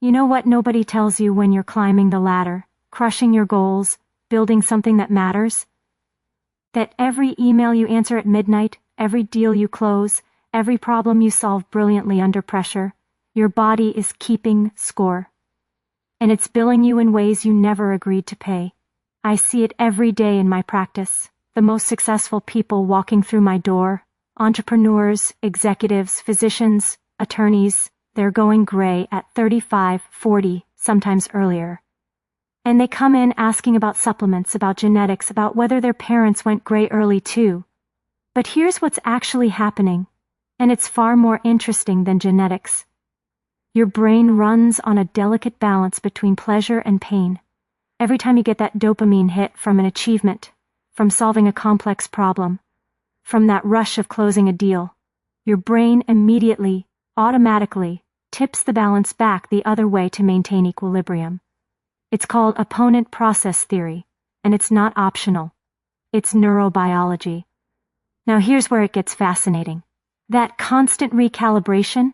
You know what nobody tells you when you're climbing the ladder, crushing your goals, building something that matters? That every email you answer at midnight, every deal you close, every problem you solve brilliantly under pressure, your body is keeping score. And it's billing you in ways you never agreed to pay. I see it every day in my practice. The most successful people walking through my door, entrepreneurs, executives, physicians, attorneys, they're going gray at 35, 40, sometimes earlier. And they come in asking about supplements, about genetics, about whether their parents went gray early too. But here's what's actually happening, and it's far more interesting than genetics. Your brain runs on a delicate balance between pleasure and pain. Every time you get that dopamine hit from an achievement, from solving a complex problem, from that rush of closing a deal, your brain immediately, automatically, tips the balance back the other way to maintain equilibrium. It's called opponent process theory, and it's not optional. It's neurobiology. Now here's where it gets fascinating. That constant recalibration,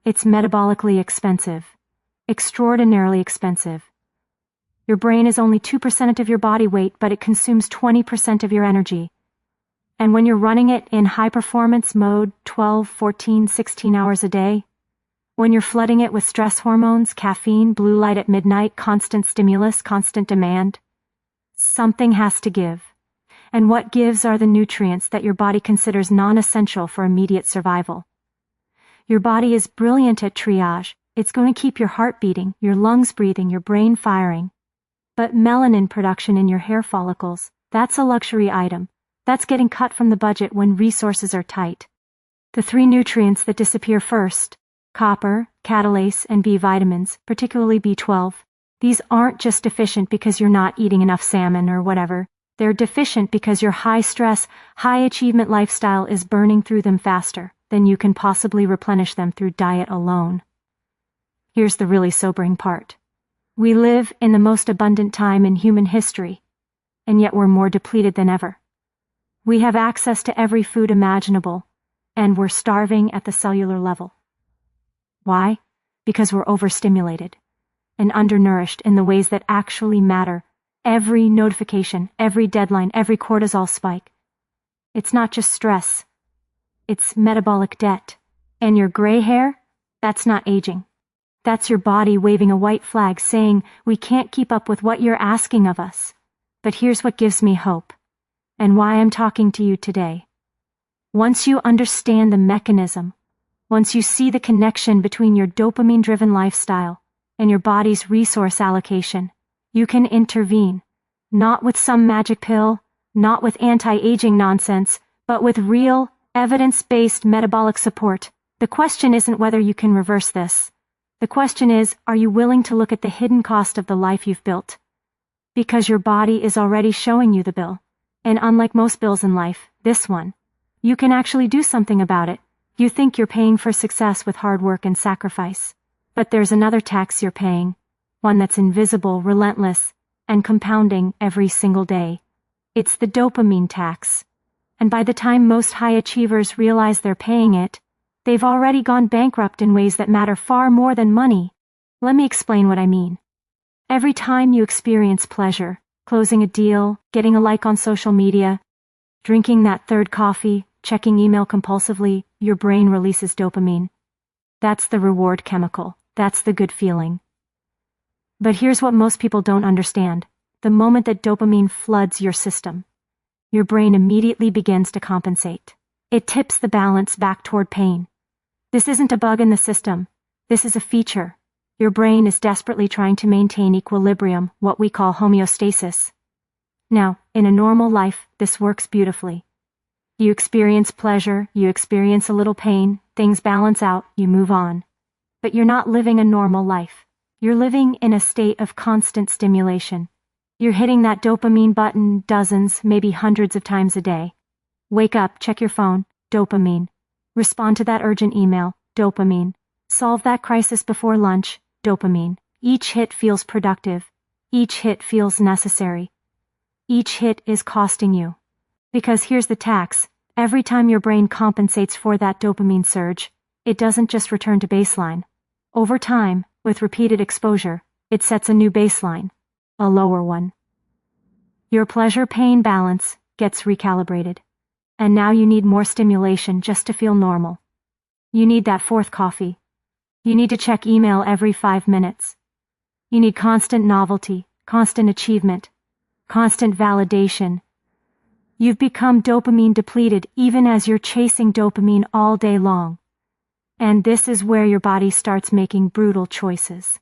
it's metabolically expensive. Extraordinarily expensive. Your brain is only 2% of your body weight, but it consumes 20% of your energy. And when you're running it in high-performance mode 12, 14, 16 hours a day, when you're flooding it with stress hormones, caffeine, blue light at midnight, constant stimulus, constant demand, something has to give. And what gives are the nutrients that your body considers non-essential for immediate survival. Your body is brilliant at triage. It's going to keep your heart beating, your lungs breathing, your brain firing. But melanin production in your hair follicles, that's a luxury item. That's getting cut from the budget when resources are tight. The 3 nutrients that disappear first, copper, catalase, and B vitamins, particularly B12, these aren't just deficient because you're not eating enough salmon or whatever. They're deficient because your high-stress, high-achievement lifestyle is burning through them faster than you can possibly replenish them through diet alone. Here's the really sobering part. We live in the most abundant time in human history, and yet we're more depleted than ever. We have access to every food imaginable, and we're starving at the cellular level. Why? Because we're overstimulated and undernourished in the ways that actually matter. Every notification, every deadline, every cortisol spike. It's not just stress. It's metabolic debt. And your gray hair? That's not aging. That's your body waving a white flag saying, we can't keep up with what you're asking of us. But here's what gives me hope, and why I'm talking to you today. Once you understand the mechanism, once you see the connection between your dopamine-driven lifestyle and your body's resource allocation, you can intervene, not with some magic pill, not with anti-aging nonsense, but with real, evidence-based metabolic support. The question isn't whether you can reverse this. The question is, are you willing to look at the hidden cost of the life you've built? Because your body is already showing you the bill. And unlike most bills in life, this one, you can actually do something about it. You think you're paying for success with hard work and sacrifice. But there's another tax you're paying, one that's invisible, relentless, and compounding every single day. It's the dopamine tax. And by the time most high achievers realize they're paying it, they've already gone bankrupt in ways that matter far more than money. Let me explain what I mean. Every time you experience pleasure, closing a deal, getting a like on social media, drinking that third coffee, checking email compulsively, your brain releases dopamine. That's the reward chemical. That's the good feeling. But here's what most people don't understand. The moment that dopamine floods your system, your brain immediately begins to compensate. It tips the balance back toward pain. This isn't a bug in the system. This is a feature. Your brain is desperately trying to maintain equilibrium, what we call homeostasis. Now, in a normal life, this works beautifully. You experience pleasure, you experience a little pain, things balance out, you move on. But you're not living a normal life. You're living in a state of constant stimulation. You're hitting that dopamine button dozens, maybe hundreds of times a day. Wake up, check your phone, dopamine. Respond to that urgent email, dopamine. Solve that crisis before lunch, dopamine. Each hit feels productive. Each hit feels necessary. Each hit is costing you. Because here's the tax. Every time your brain compensates for that dopamine surge, it doesn't just return to baseline. Over time, With repeated exposure, it sets a new baseline, a lower one. Your pleasure-pain balance gets recalibrated. And now you need more stimulation just to feel normal. You need that fourth coffee. You need to check email every 5 minutes. You need constant novelty, constant achievement, constant validation. You've become dopamine depleted even as you're chasing dopamine all day long. And this is where your body starts making brutal choices.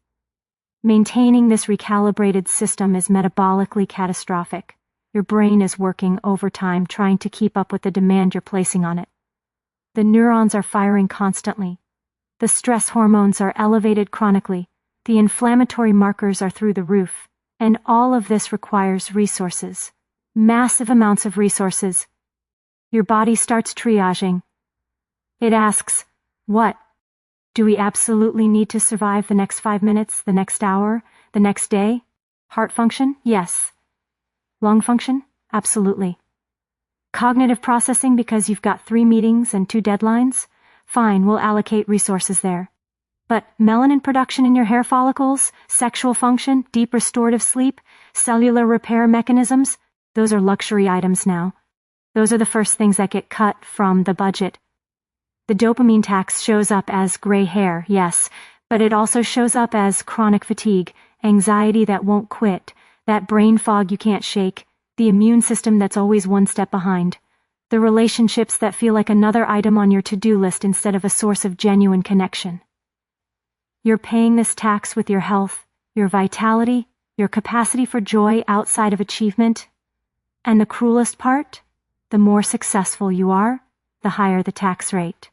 Maintaining this recalibrated system is metabolically catastrophic. Your brain is working overtime trying to keep up with the demand you're placing on it. The neurons are firing constantly. The stress hormones are elevated chronically. The inflammatory markers are through the roof. And all of this requires resources. Massive amounts of resources. Your body starts triaging. It asks, what? Do we absolutely need to survive the next 5 minutes, the next hour, the next day? Heart function? Yes. Lung function? Absolutely. Cognitive processing because you've got 3 meetings and 2 deadlines? Fine, we'll allocate resources there. But melanin production in your hair follicles, sexual function, deep restorative sleep, cellular repair mechanisms, those are luxury items now. Those are the first things that get cut from the budget. The dopamine tax shows up as gray hair, yes, but it also shows up as chronic fatigue, anxiety that won't quit, that brain fog you can't shake, the immune system that's always one step behind, the relationships that feel like another item on your to-do list instead of a source of genuine connection. You're paying this tax with your health, your vitality, your capacity for joy outside of achievement. And the cruelest part? The more successful you are, the higher the tax rate.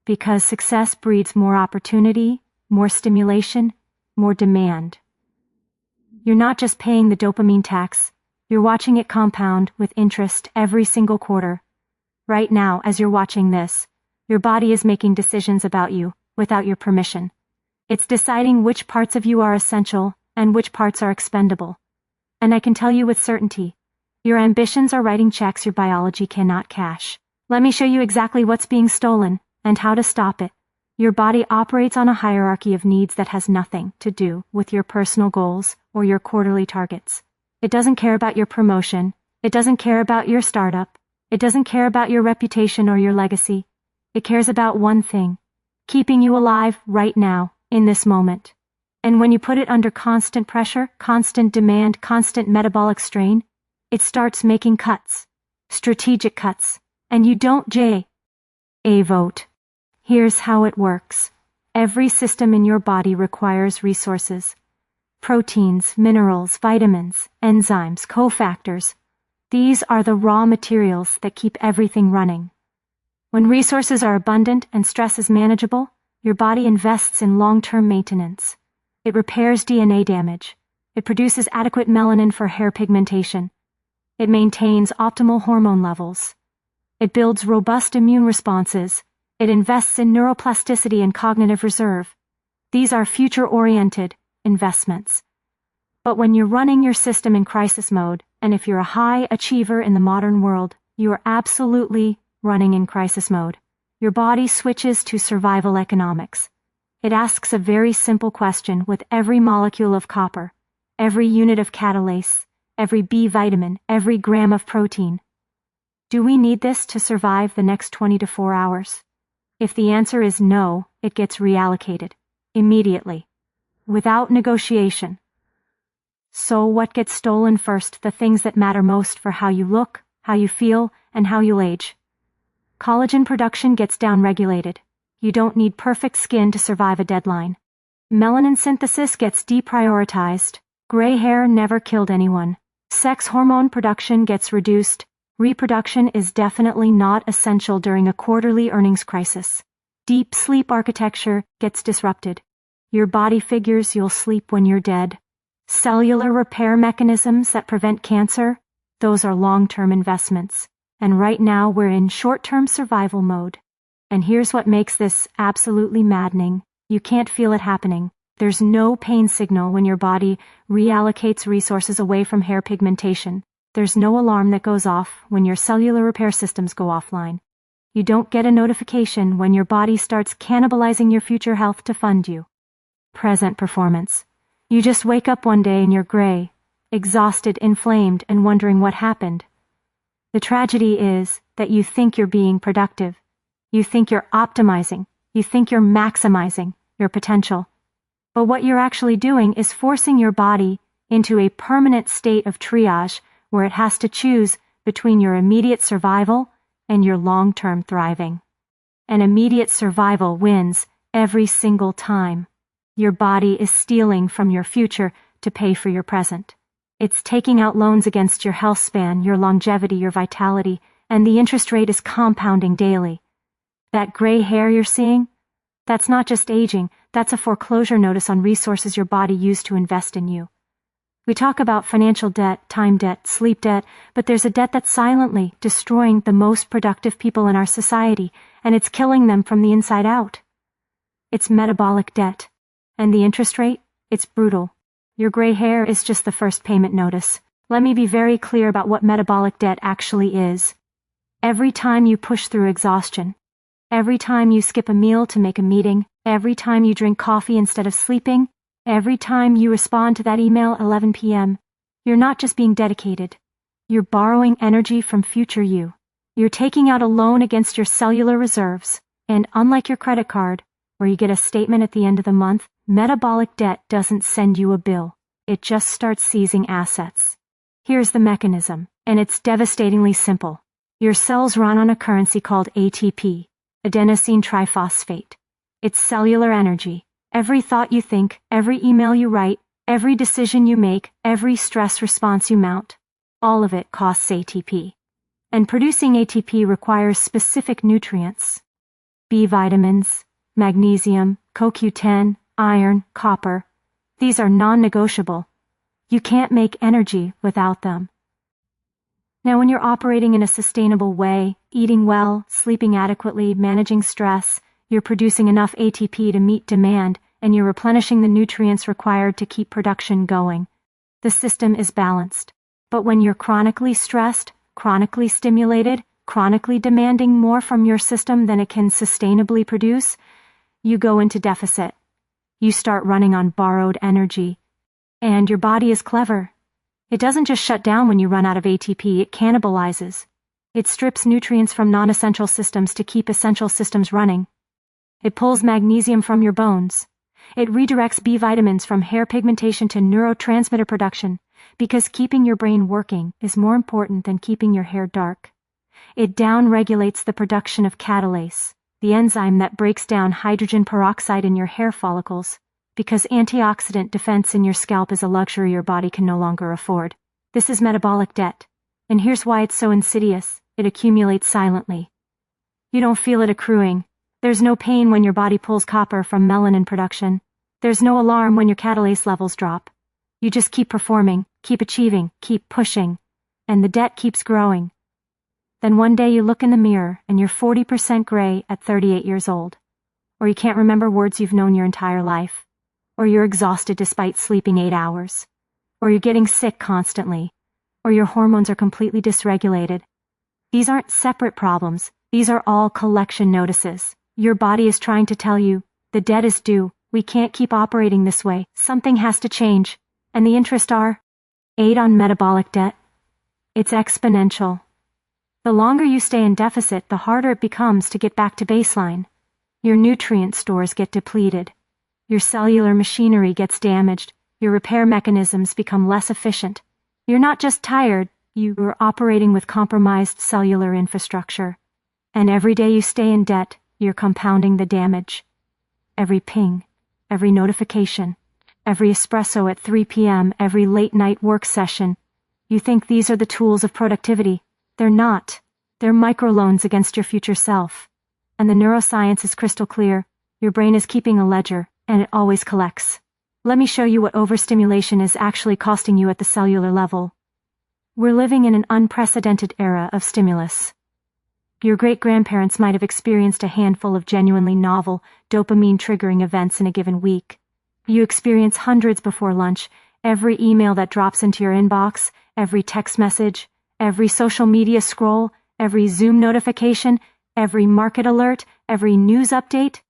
Because success breeds more opportunity, more stimulation, more demand. You're not just paying the dopamine tax, you're watching it compound with interest every single quarter. Right now, as you're watching this, your body is making decisions about you without your permission. It's deciding which parts of you are essential and which parts are expendable. And I can tell you with certainty, your ambitions are writing checks your biology cannot cash. Let me show you exactly what's being stolen and how to stop it. Your body operates on a hierarchy of needs that has nothing to do with your personal goals or your quarterly targets. It doesn't care about your promotion. It doesn't care about your startup. It doesn't care about your reputation or your legacy. It cares about one thing, keeping you alive right now, in this moment. And when you put it under constant pressure, constant demand, constant metabolic strain, it starts making cuts, strategic cuts, and you don't vote. Here's how it works. Every system in your body requires resources. Proteins, minerals, vitamins, enzymes, cofactors. These are the raw materials that keep everything running. When resources are abundant and stress is manageable, your body invests in long-term maintenance. It repairs DNA damage. It produces adequate melanin for hair pigmentation. It maintains optimal hormone levels. It builds robust immune responses. It invests in neuroplasticity and cognitive reserve. These are future-oriented investments. But when you're running your system in crisis mode, and if you're a high achiever in the modern world, you are absolutely running in crisis mode. Your body switches to survival economics. It asks a very simple question with every molecule of copper, every unit of catalase, every B vitamin, every gram of protein. Do we need this to survive the next 24 hours? If the answer is no, it gets reallocated. Immediately. Without negotiation. So what gets stolen first? The things that matter most for how you look, how you feel, and how you'll age. Collagen production gets downregulated. You don't need perfect skin to survive a deadline. Melanin synthesis gets deprioritized. Gray hair never killed anyone. Sex hormone production gets reduced. Reproduction is definitely not essential during a quarterly earnings crisis. Deep sleep architecture gets disrupted. Your body figures you'll sleep when you're dead. Cellular repair mechanisms that prevent cancer, those are long-term investments. And right now we're in short-term survival mode. And here's what makes this absolutely maddening. You can't feel it happening. There's no pain signal when your body reallocates resources away from hair pigmentation. There's no alarm that goes off when your cellular repair systems go offline. You don't get a notification when your body starts cannibalizing your future health to fund you. present performance. You just wake up one day and you're gray, exhausted, inflamed, and wondering what happened. The tragedy is that you think you're being productive. You think you're optimizing. You think you're maximizing your potential. But what you're actually doing is forcing your body into a permanent state of triage where it has to choose between your immediate survival and your long-term thriving. And immediate survival wins every single time. Your body is stealing from your future to pay for your present. It's taking out loans against your health span, your longevity, your vitality, and the interest rate is compounding daily. That gray hair you're seeing? That's not just aging, that's a foreclosure notice on resources your body used to invest in you. We talk about financial debt, time debt, sleep debt, but there's a debt that's silently destroying the most productive people in our society, and it's killing them from the inside out. It's metabolic debt. And the interest rate? It's brutal. Your gray hair is just the first payment notice. Let me be very clear about what metabolic debt actually is. Every time you push through exhaustion, every time you skip a meal to make a meeting, every time you drink coffee instead of sleeping, every time you respond to that email at 11 p.m., you're not just being dedicated. You're borrowing energy from future you. You're taking out a loan against your cellular reserves, and unlike your credit card, where you get a statement at the end of the month, metabolic debt doesn't send you a bill. It just starts seizing assets. Here's the mechanism, and it's devastatingly simple. Your cells run on a currency called ATP, adenosine triphosphate. It's cellular energy. Every thought you think, every email you write, every decision you make, every stress response you mount, all of it costs ATP. And producing ATP requires specific nutrients. B vitamins, magnesium, CoQ10, iron, copper. These are non-negotiable. You can't make energy without them. Now, when you're operating in a sustainable way, eating well, sleeping adequately, managing stress, you're producing enough ATP to meet demand, and you're replenishing the nutrients required to keep production going. The system is balanced. But when you're chronically stressed, chronically stimulated, chronically demanding more from your system than it can sustainably produce, you go into deficit. You start running on borrowed energy. And your body is clever. It doesn't just shut down when you run out of ATP, it cannibalizes. It strips nutrients from non-essential systems to keep essential systems running. It pulls magnesium from your bones. It redirects B vitamins from hair pigmentation to neurotransmitter production, because keeping your brain working is more important than keeping your hair dark. It downregulates the production of catalase, the enzyme that breaks down hydrogen peroxide in your hair follicles, because antioxidant defense in your scalp is a luxury your body can no longer afford. This is metabolic debt. And here's why it's so insidious. It accumulates silently. You don't feel it accruing. There's no pain when your body pulls copper from melanin production. There's no alarm when your catalase levels drop. You just keep performing, keep achieving, keep pushing. And the debt keeps growing. Then one day you look in the mirror and you're 40% gray at 38 years old. Or you can't remember words you've known your entire life. Or you're exhausted despite sleeping 8 hours. Or you're getting sick constantly. Or your hormones are completely dysregulated. These aren't separate problems. These are all collection notices. Your body is trying to tell you, the debt is due. We can't keep operating this way. Something has to change. And the interest are 8 on metabolic debt. It's exponential. The longer you stay in deficit, the harder it becomes to get back to baseline. Your nutrient stores get depleted. Your cellular machinery gets damaged. Your repair mechanisms become less efficient. You're not just tired, you are operating with compromised cellular infrastructure. And every day you stay in debt, you're compounding the damage. Every ping, every notification, every espresso at 3 p.m., every late-night work session. You think these are the tools of productivity. They're not. They're microloans against your future self. And the neuroscience is crystal clear. Your brain is keeping a ledger, and it always collects. Let me show you what overstimulation is actually costing you at the cellular level. We're living in an unprecedented era of stimulus. Your great-grandparents might have experienced a handful of genuinely novel, dopamine-triggering events in a given week. You experience hundreds before lunch, every email that drops into your inbox, every text message, every social media scroll, every Zoom notification, every market alert, every news update.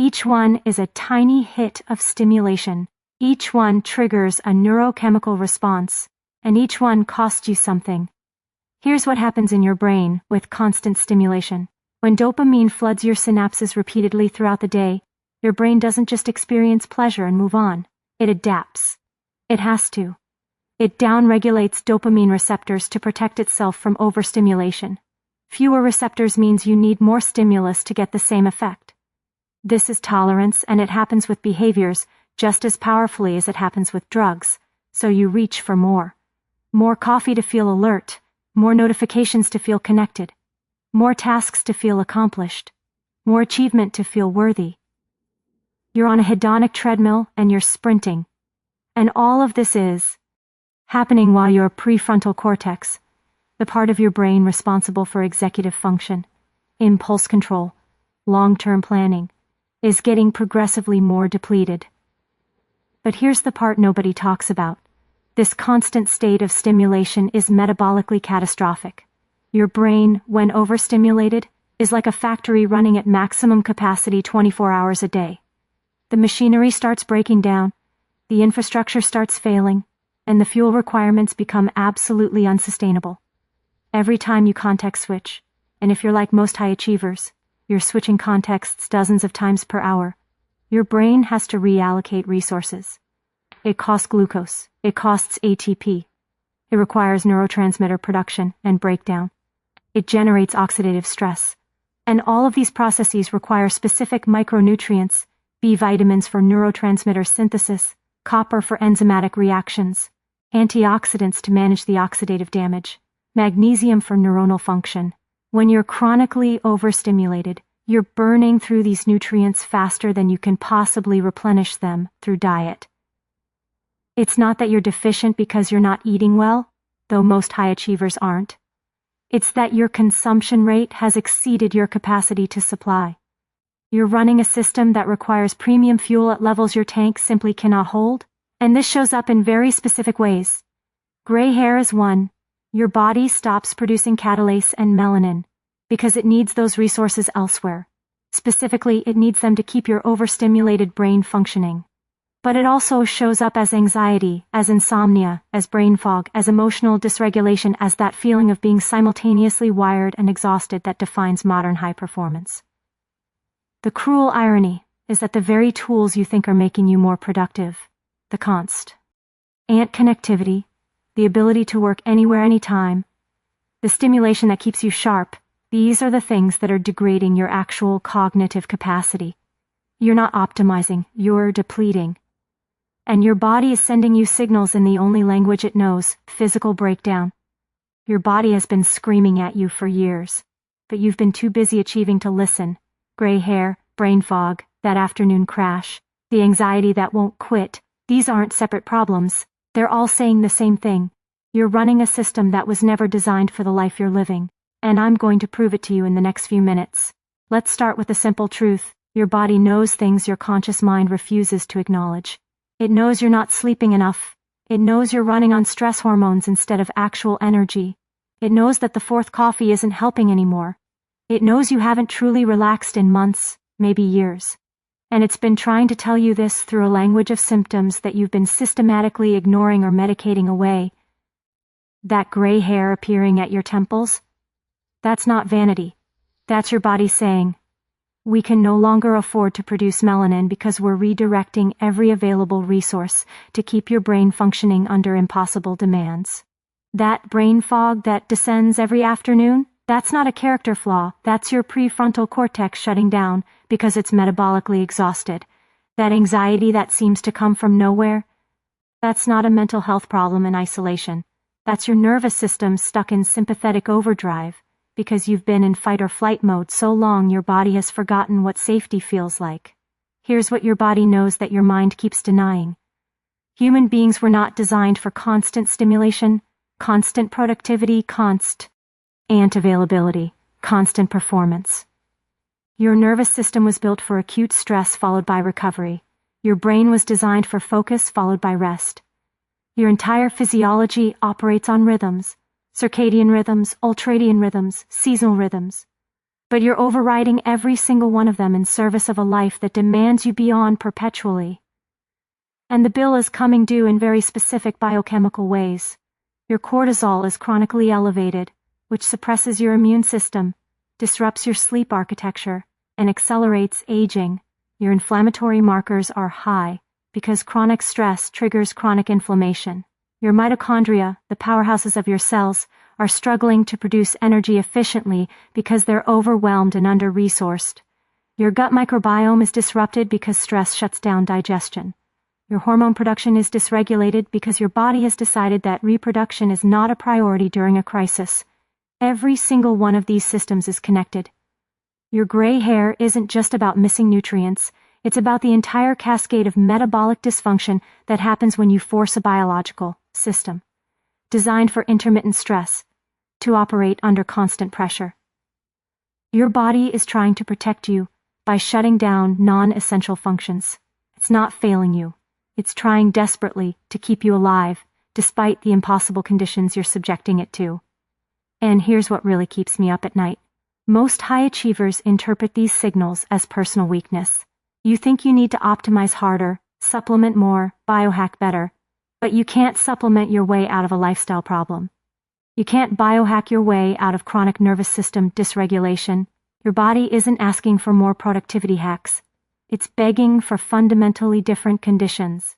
Each one is a tiny hit of stimulation. Each one triggers a neurochemical response, and each one costs you something. Here's what happens in your brain with constant stimulation. When dopamine floods your synapses repeatedly throughout the day, your brain doesn't just experience pleasure and move on. It adapts. It has to. It downregulates dopamine receptors to protect itself from overstimulation. Fewer receptors means you need more stimulus to get the same effect. This is tolerance, and it happens with behaviors just as powerfully as it happens with drugs, so you reach for more. More coffee to feel alert, more notifications to feel connected, more tasks to feel accomplished, more achievement to feel worthy. You're on a hedonic treadmill and you're sprinting. And all of this is happening while your prefrontal cortex, the part of your brain responsible for executive function, impulse control, long-term planning, is getting progressively more depleted. But here's the part nobody talks about. This constant state of stimulation is metabolically catastrophic. Your brain, when overstimulated, is like a factory running at maximum capacity 24 hours a day. The machinery starts breaking down, the infrastructure starts failing, and the fuel requirements become absolutely unsustainable. Every time you context switch, and if you're like most high achievers, you're switching contexts dozens of times per hour, your brain has to reallocate resources. It costs glucose, it costs ATP, it requires neurotransmitter production and breakdown, it generates oxidative stress, and all of these processes require specific micronutrients, B vitamins for neurotransmitter synthesis, copper for enzymatic reactions, antioxidants to manage the oxidative damage, magnesium for neuronal function. When you're chronically overstimulated, you're burning through these nutrients faster than you can possibly replenish them through diet. It's not that you're deficient because you're not eating well, though most high achievers aren't. It's that your consumption rate has exceeded your capacity to supply. You're running a system that requires premium fuel at levels your tank simply cannot hold, and this shows up in very specific ways. Gray hair is one. Your body stops producing catalase and melanin because it needs those resources elsewhere. Specifically, it needs them to keep your overstimulated brain functioning. But it also shows up as anxiety, as insomnia, as brain fog, as emotional dysregulation, as that feeling of being simultaneously wired and exhausted that defines modern high performance. The cruel irony is that the very tools you think are making you more productive, the constant connectivity, the ability to work anywhere, anytime, the stimulation that keeps you sharp, these are the things that are degrading your actual cognitive capacity. You're not optimizing, you're depleting. And your body is sending you signals in the only language it knows, physical breakdown. Your body has been screaming at you for years, but you've been too busy achieving to listen. Gray hair, brain fog, that afternoon crash, the anxiety that won't quit, these aren't separate problems. They're all saying the same thing. You're running a system that was never designed for the life you're living, and I'm going to prove it to you in the next few minutes. Let's start with the simple truth. Your body knows things your conscious mind refuses to acknowledge. It knows you're not sleeping enough. It knows you're running on stress hormones instead of actual energy. It knows that the fourth coffee isn't helping anymore. It knows you haven't truly relaxed in months, maybe years. And it's been trying to tell you this through a language of symptoms that you've been systematically ignoring or medicating away. That gray hair appearing at your temples? That's not vanity. That's your body saying, we can no longer afford to produce melanin because we're redirecting every available resource to keep your brain functioning under impossible demands. That brain fog that descends every afternoon? That's not a character flaw, that's your prefrontal cortex shutting down because it's metabolically exhausted. That anxiety that seems to come from nowhere? That's not a mental health problem in isolation. That's your nervous system stuck in sympathetic overdrive because you've been in fight or flight mode so long your body has forgotten what safety feels like. Here's what your body knows that your mind keeps denying. Human beings were not designed for constant stimulation, constant productivity, constant availability, constant performance. Your nervous system was built for acute stress followed by recovery. Your brain was designed for focus followed by rest. Your entire physiology operates on rhythms, circadian rhythms, ultradian rhythms, seasonal rhythms. but you're overriding every single one of them in service of a life that demands you be on perpetually. And the bill is coming due in very specific biochemical ways. Your cortisol is chronically elevated, which suppresses your immune system, disrupts your sleep architecture, and accelerates aging. Your inflammatory markers are high because chronic stress triggers chronic inflammation. Your mitochondria, the powerhouses of your cells, are struggling to produce energy efficiently because they're overwhelmed and under-resourced. Your gut microbiome is disrupted because stress shuts down digestion. Your hormone production is dysregulated because your body has decided that reproduction is not a priority during a crisis. Every single one of these systems is connected. Your gray hair isn't just about missing nutrients, it's about the entire cascade of metabolic dysfunction that happens when you force a biological system, designed for intermittent stress, to operate under constant pressure. Your body is trying to protect you by shutting down non-essential functions. It's not failing you. It's trying desperately to keep you alive, despite the impossible conditions you're subjecting it to. And here's what really keeps me up at night. Most high achievers interpret these signals as personal weakness. You think you need to optimize harder, supplement more, biohack better, but you can't supplement your way out of a lifestyle problem. You can't biohack your way out of chronic nervous system dysregulation. Your body isn't asking for more productivity hacks. It's begging for fundamentally different conditions.